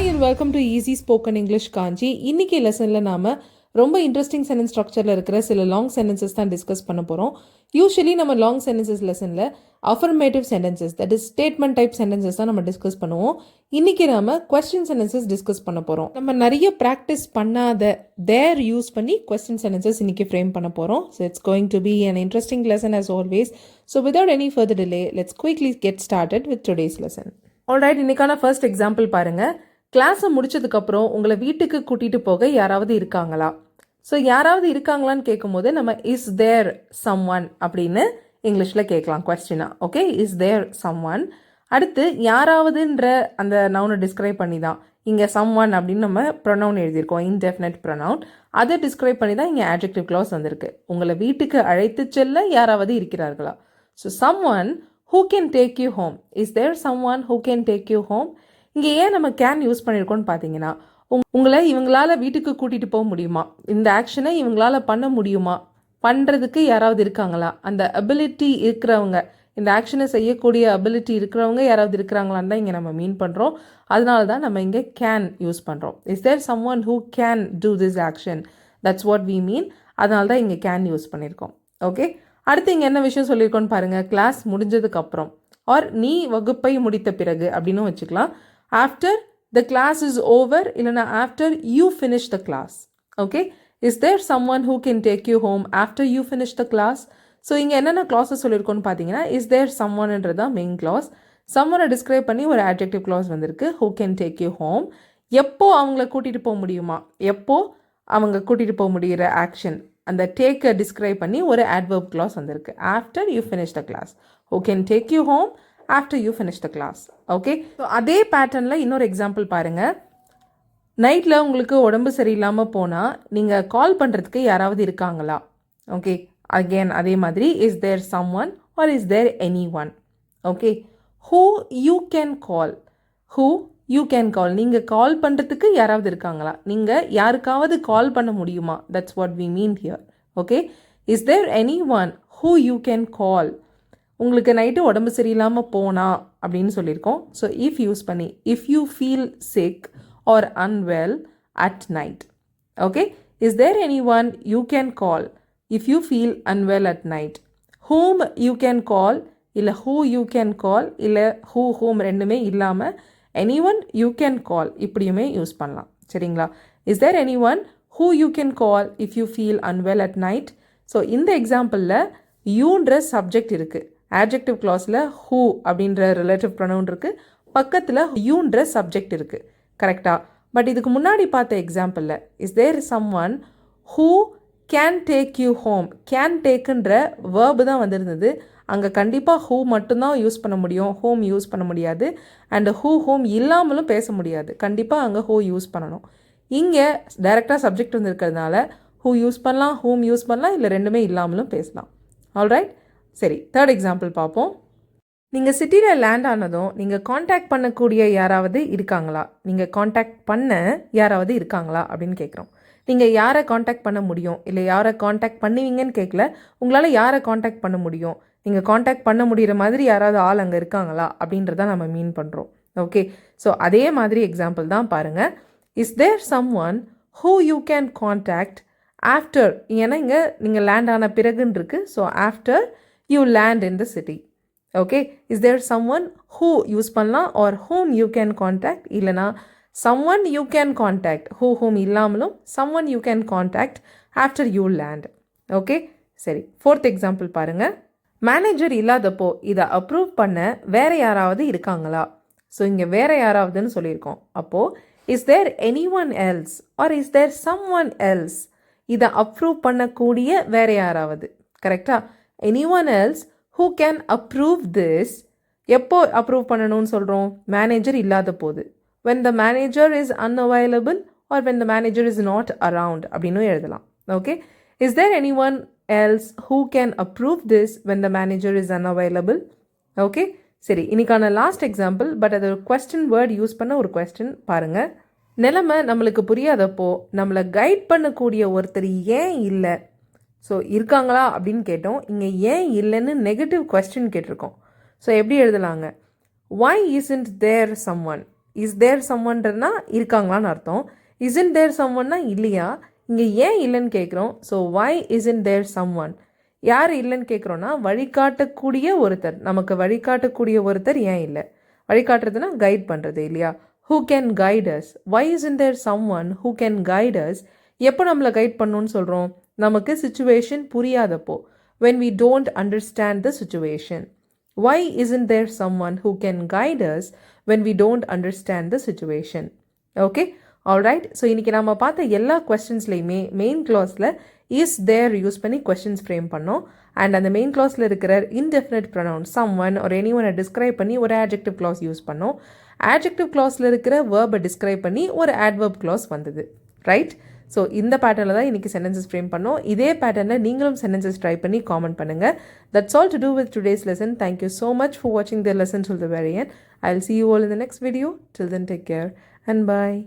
Hi and welcome to Easy Spoken English Kanchi. இன்னைக்கு லெசனில் நாம ரொம்ப இன்ட்ரெஸ்டிங் சென்டென்ஸ் ஸ்ட்ரக்சரில் இருக்கிற சில லாங் சென்டென்சஸ் தான் டிஸ்கஸ் பண்ண போகிறோம். யூஸ்வலி நம்ம லாங் சென்டென்சஸ் லெசனில் affirmative sentences that is statement type sentences தான் நம்ம டிஸ்கஸ் பண்ணுவோம். இன்னைக்கு நாம கொஸ்டின் சென்டென்சஸ் டிஸ்கஸ் பண்ண போகிறோம். நம்ம நிறைய ப்ராக்டிஸ் பண்ணாத தேர் யூஸ் பண்ணி கொஸ்டின் சென்டென்சஸ் இன்னைக்கு ஃப்ரேம் பண்ண போகிறோம். So it's going to be an interesting lesson as always. So without any further delay, let's quickly get started with today's lesson. Alright, இன்னைக்கான ஃபர்ஸ்ட் எக்ஸாம்பிள் பாருங்க. கிளாஸை முடிச்சதுக்கப்புறம் உங்களை வீட்டுக்கு கூட்டிகிட்டு போக யாராவது இருக்காங்களா? ஸோ யாராவது இருக்காங்களான்னு கேட்கும்போது நம்ம இஸ் தேர் சம் ஒன் அப்படின்னு இங்கிலீஷில் கேட்கலாம் கொஸ்டினா. Okay, is there some one. அடுத்து யாராவதுன்ற அந்த நவுனை டிஸ்கிரைப் பண்ணி தான் இங்கே சம் ஒன் அப்படின்னு நம்ம ப்ரொனவுன் எழுதியிருக்கோம், இன்டெஃபினட் ப்ரொனவுன். அதை டிஸ்கிரைப் பண்ணி தான் இங்கே adjective clause வந்திருக்கு. உங்களை வீட்டுக்கு அழைத்து செல்ல யாராவது இருக்கிறார்களா? So some one who can take you home. Is there someone who can take you home? இங்கே ஏன் நம்ம கேன் யூஸ் பண்ணியிருக்கோம்னு பார்த்தீங்கன்னா, உங்களை இவங்களால வீட்டுக்கு கூட்டிகிட்டு போக முடியுமா, இந்த ஆக்ஷனை இவங்களால பண்ண முடியுமா, பண்ணுறதுக்கு யாராவது இருக்காங்களா, அந்த அபிலிட்டி இருக்கிறவங்க, இந்த ஆக்ஷனை செய்யக்கூடிய அபிலிட்டி இருக்கிறவங்க யாராவது இருக்கிறாங்களான்னு தான் இங்கே நம்ம மீன் பண்ணுறோம். அதனால தான் நம்ம இங்கே கேன் யூஸ் பண்ணுறோம். Is there some one who can do this action, that's what we mean. அதனால தான் இங்கே கேன் யூஸ் பண்ணியிருக்கோம். ஓகே, அடுத்து இங்கே என்ன விஷயம் சொல்லியிருக்கோன்னு பாருங்கள். கிளாஸ் முடிஞ்சதுக்கப்புறம் ஆர் நீ வகுப்பை முடித்த பிறகு அப்படின்னு வச்சுக்கலாம். After the class is over, இல்லைனா after you finish the class. Okay, is there some one who can take you home after you finish the class. So இங்கே என்னென்ன கிளாஸஸ் சொல்லியிருக்கோன்னு பார்த்தீங்கன்னா, இஸ் தேர் சம் ஒன்ன்றது தான் மெயின் கிளாஸ். சம் ஒன்னை describe பண்ணி ஒரு adjective clause வந்திருக்கு, who can take you home. எப்போ அவங்கள கூட்டிகிட்டு போக முடியுமா, எப்போ அவங்க கூட்டிகிட்டு போக முடிகிற ஆக்ஷன், அந்த டேக்கை டிஸ்கிரைப் பண்ணி ஒரு adverb clause வந்திருக்கு, after you finish the class. Who can take you home after you finish the class. Okay, so அதே பேட்டர்னில் இன்னொரு எக்ஸாம்பிள் பாருங்கள். நைட்டில் உங்களுக்கு உடம்பு சரியில்லாமல் போனால் நீங்கள் கால் பண்ணுறதுக்கு யாராவது இருக்காங்களா? ஓகே, அகெயின் அதே மாதிரி is there some one or is there any one. Okay, who you can call, who you can call, நீங்கள் கால் பண்ணுறதுக்கு யாராவது இருக்காங்களா, நீங்கள் யாருக்காவது கால் பண்ண முடியுமா, that's what we mean here. Okay, is there any one who you can call. உங்களுக்கு night உடம்பு சரியில்லாமல் போனா அப்படின்னு சொல்லியிருக்கோம். ஸோ இஃப் யூஸ் பண்ணி if you feel sick or unwell at night. Okay, is there any one you can call if you feel unwell at night. Whom you can call, இல்லை who you can call, இல்லை whom ரெண்டுமே இல்லாமல் anyone you can call இப்படியுமே use பண்ணலாம். சரிங்களா? Is there any one who you can call if you feel unwell at night. So இந்த எக்ஸாம்பிளில் யூன்ற subject இருக்குது, adjective clauseல who அப்படின்ற ரிலேட்டிவ் ப்ரொனவுன் இருக்குது, பக்கத்தில் யூன்ற சப்ஜெக்ட் இருக்குது. கரெக்டாக? பட் இதுக்கு முன்னாடி பார்த்த எக்ஸாம்பிளில் is there some one who can take you home, can டேக்குன்ற வேர்பு தான் வந்திருந்தது. அங்கே கண்டிப்பாக ஹூ மட்டும்தான் யூஸ் பண்ண முடியும், ஹோம் யூஸ் பண்ண முடியாது. அண்ட் ஹோம் இல்லாமலும் பேச முடியாது, கண்டிப்பாக அங்கே ஹூ யூஸ் பண்ணணும். இங்கே டைரெக்டாக சப்ஜெக்ட் வந்துருக்கிறதுனால ஹூ யூஸ் பண்ணலாம், ஹூம் யூஸ் பண்ணலாம், இல்லை ரெண்டுமே இல்லாமலும் பேசலாம். ஆல்ரைட், சரி, தேர்ட் எக்ஸாம்பிள் பார்ப்போம். நீங்கள் சிட்டியில் லேண்ட் ஆனதும் நீங்கள் காண்டாக்ட் பண்ணக்கூடிய யாராவது இருக்காங்களா, நீங்கள் காண்டாக்ட் பண்ண யாராவது இருக்காங்களா அப்படின்னு கேட்குறோம். நீங்கள் யாரை காண்டாக்ட் பண்ண முடியும், இல்லை யாரை காண்டாக்ட் பண்ணுவீங்கன்னு கேட்கல, உங்களால் யாரை காண்டாக்ட் பண்ண முடியும், நீங்கள் காண்டாக்ட் பண்ண முடிகிற மாதிரி யாராவது ஆள் அங்கே இருக்காங்களா அப்படின்றத நம்ம மீன் பண்ணுறோம். ஓகே, ஸோ அதே மாதிரி எக்ஸாம்பிள் தான் பாருங்கள். Is there some one who you can contact after, ஏன்னா இங்கே நீங்கள் லேண்ட் ஆன பிறகுன்னு இருக்குது. So after you land in the city. Okay, is there someone who use பண்ணலாம் or whom you can contact, இல்லைனா someone you can contact, whom இல்லாமலும் someone you can contact after you land. Okay, சரி, fourth example பாருங்கள். Manager இல்லாதப்போ இதை approve பண்ண வேற யாராவது இருக்காங்களா? ஸோ இங்கே வேற யாராவதுன்னு சொல்லியிருக்கோம். அப்போது is there any one else or is there some one else, இதை அப்ரூவ் பண்ணக்கூடிய வேற யாராவது. கரெக்டாக? anyone else who can approve this. எப்போ அப்ரூவ் பண்ணணும்னு சொல்கிறோம்? மேனேஜர் இல்லாத போது, when the manager is unavailable or when the manager is not around அப்படின்னு எழுதலாம். Okay, is there anyone else who can approve this when the manager is unavailable? Okay, சரி, இன்னைக்கான last example, but அது ஒரு question word use பண்ண ஒரு question பாருங்கள். நிலைமை நம்மளுக்கு புரியாதப்போ நம்மளை கைட் பண்ணக்கூடிய ஒருத்தர் ஏன் இல்லை, ஸோ இருக்காங்களா அப்படின்னு கேட்டோம். இங்கே ஏன் இல்லைன்னு நெகட்டிவ் கொஸ்டின் கேட்டிருக்கோம். ஸோ எப்படி எழுதலாங்க? why isn't there someone, is there சம்ஒன்றனா இருக்காங்களான்னு அர்த்தம். இஸ்ன்ட் தேர் சம்ஒன்னா இல்லையா. இங்கே ஏன் இல்லைன்னு கேட்குறோம். So why isn't there someone, யார் இல்லைன்னு கேட்குறோன்னா வழிகாட்டக்கூடிய ஒருத்தர், நமக்கு வழிகாட்டக்கூடிய ஒருத்தர் ஏன் இல்லை. வழிகாட்டுறதுனா கைட் பண்ணுறது இல்லையா. Who can guide us, why isn't there someone who can guide us. எப்போ நம்மளை கைட் பண்ணணும்னு சொல்கிறோம், நமக்கு சுச்சுவேஷன் புரியாதப்போ, when we don't understand the situation. Why isn't there someone who can guide us when we don't understand the situation? Okay, alright. So இன்றைக்கி நம்ம பார்த்த எல்லா கொஸ்டின்ஸ்லையுமே மெயின் கிளாஸில் இஸ் தேர் யூஸ் பண்ணி கொஸ்டின்ஸ் ஃப்ரேம் பண்ணோம். அண்ட் அந்த main கிளாஸில் இருக்கிற இன்டெஃபினட் ப்ரொனவுன் சம்ஒன் ஒரு எனிஒனை டிஸ்கிரைப் பண்ணி ஒரு ஆட்ஜெக்டிவ் கிளாஸ் யூஸ் பண்ணோம். ஆட்ஜெக்டிவ் கிளாஸில் இருக்கிற வேர்பை டிஸ்கிரைப் பண்ணி ஒரு ஆட்வர்ப் கிளாஸ் வந்தது. ரைட். ஸோ இந்த பேட்டர்னில் தான் இன்றைக்கி சென்டென்சஸ் ஃப்ரேம் பண்ணோம். இதே பேட்டர்னில் நீங்களும் சென்டென்சஸ் ட்ரை பண்ணி காமெண்ட் பண்ணுங்கள். That's all to do with today's lesson. Thank you so much for வாட்சிங் the lesson till the very end. I'll see you all in the next video. Till then, take care and bye.